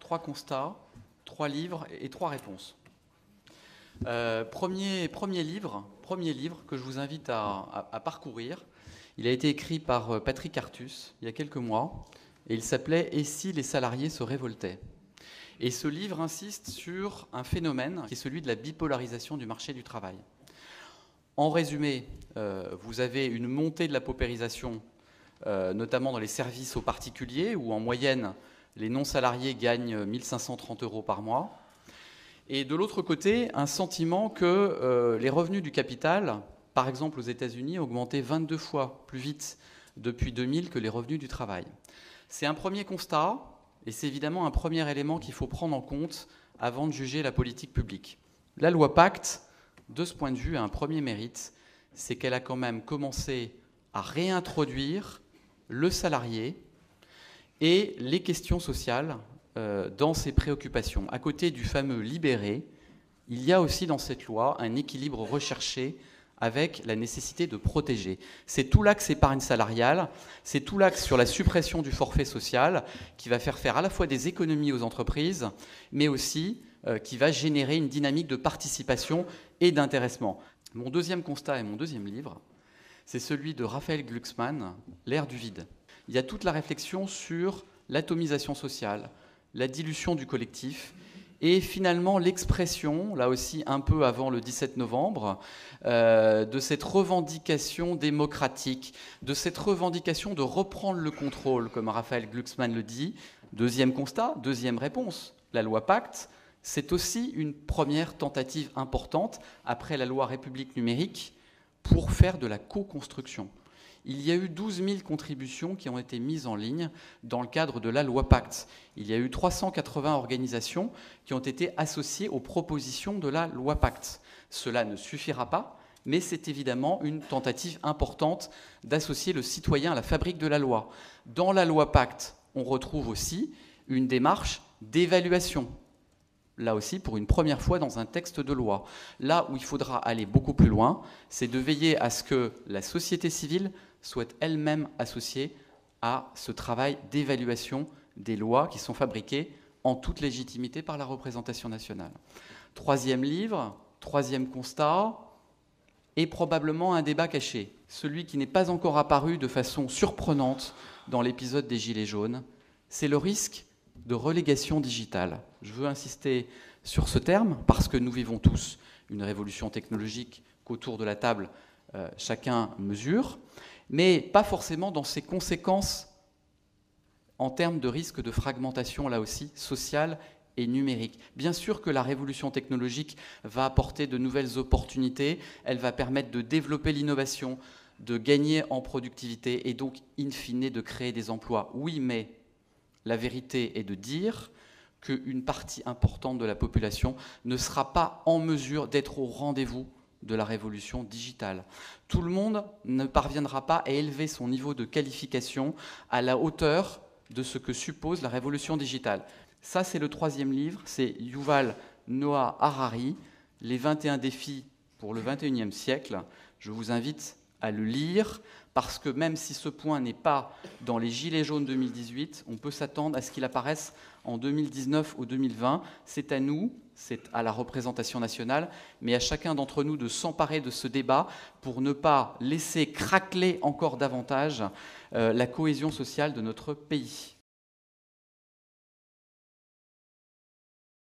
3 constats, 3 livres et 3 réponses. Premier livre que je vous invite à parcourir. Il a été écrit par Patrick Artus il y a quelques mois et il s'appelait « Et si les salariés se révoltaient ?» Et ce livre insiste sur un phénomène qui est celui de la bipolarisation du marché du travail. En résumé, vous avez une montée de la paupérisation, notamment dans les services aux particuliers, où en moyenne, les non-salariés gagnent 1 530 € par mois. Et de l'autre côté, un sentiment que les revenus du capital, par exemple aux États-Unis, ont augmenté 22 fois plus vite depuis 2000 que les revenus du travail. C'est un premier constat, et c'est évidemment un premier élément qu'il faut prendre en compte avant de juger la politique publique. La loi Pacte, de ce point de vue, a un premier mérite, c'est qu'elle a quand même commencé à réintroduire le salarié et les questions sociales dans ses préoccupations. À côté du fameux libéré, il y a aussi dans cette loi un équilibre recherché avec la nécessité de protéger. C'est tout l'axe épargne salariale, c'est tout l'axe sur la suppression du forfait social qui va faire à la fois des économies aux entreprises, mais aussi qui va générer une dynamique de participation et d'intéressement. Mon deuxième constat et mon deuxième livre, c'est celui de Raphaël Glucksmann, L'ère du vide. Il y a toute la réflexion sur l'atomisation sociale, la dilution du collectif, et finalement l'expression, là aussi un peu avant le 17 novembre, de cette revendication démocratique, de cette revendication de reprendre le contrôle, comme Raphaël Glucksmann le dit. Deuxième constat, deuxième réponse, la loi Pacte, c'est aussi une première tentative importante, après la loi République numérique, pour faire de la co-construction. Il y a eu 12 000 contributions qui ont été mises en ligne dans le cadre de la loi Pacte. Il y a eu 380 organisations qui ont été associées aux propositions de la loi Pacte. Cela ne suffira pas, mais c'est évidemment une tentative importante d'associer le citoyen à la fabrique de la loi. Dans la loi Pacte, on retrouve aussi une démarche d'évaluation. Là aussi, pour une première fois dans un texte de loi. Là où il faudra aller beaucoup plus loin, c'est de veiller à ce que la société civile soit elle-même associée à ce travail d'évaluation des lois qui sont fabriquées en toute légitimité par la représentation nationale. Troisième livre, troisième constat, et probablement un débat caché, celui qui n'est pas encore apparu de façon surprenante dans l'épisode des Gilets jaunes, c'est le risque de relégation digitale. Je veux insister sur ce terme parce que nous vivons tous une révolution technologique qu'autour de la table, chacun mesure, mais pas forcément dans ses conséquences en termes de risque de fragmentation, là aussi, sociale et numérique. Bien sûr que la révolution technologique va apporter de nouvelles opportunités, elle va permettre de développer l'innovation, de gagner en productivité et donc, in fine, de créer des emplois. Oui, mais la vérité est de dire qu'une partie importante de la population ne sera pas en mesure d'être au rendez-vous de la révolution digitale. Tout le monde ne parviendra pas à élever son niveau de qualification à la hauteur de ce que suppose la révolution digitale. Ça, c'est le troisième livre, c'est Yuval Noah Harari, Les 21 défis pour le 21e siècle. Je vous invite à le lire, parce que même si ce point n'est pas dans les Gilets jaunes 2018, on peut s'attendre à ce qu'il apparaisse en 2019 ou 2020. C'est à nous, c'est à la représentation nationale, mais à chacun d'entre nous de s'emparer de ce débat pour ne pas laisser craqueler encore davantage la cohésion sociale de notre pays.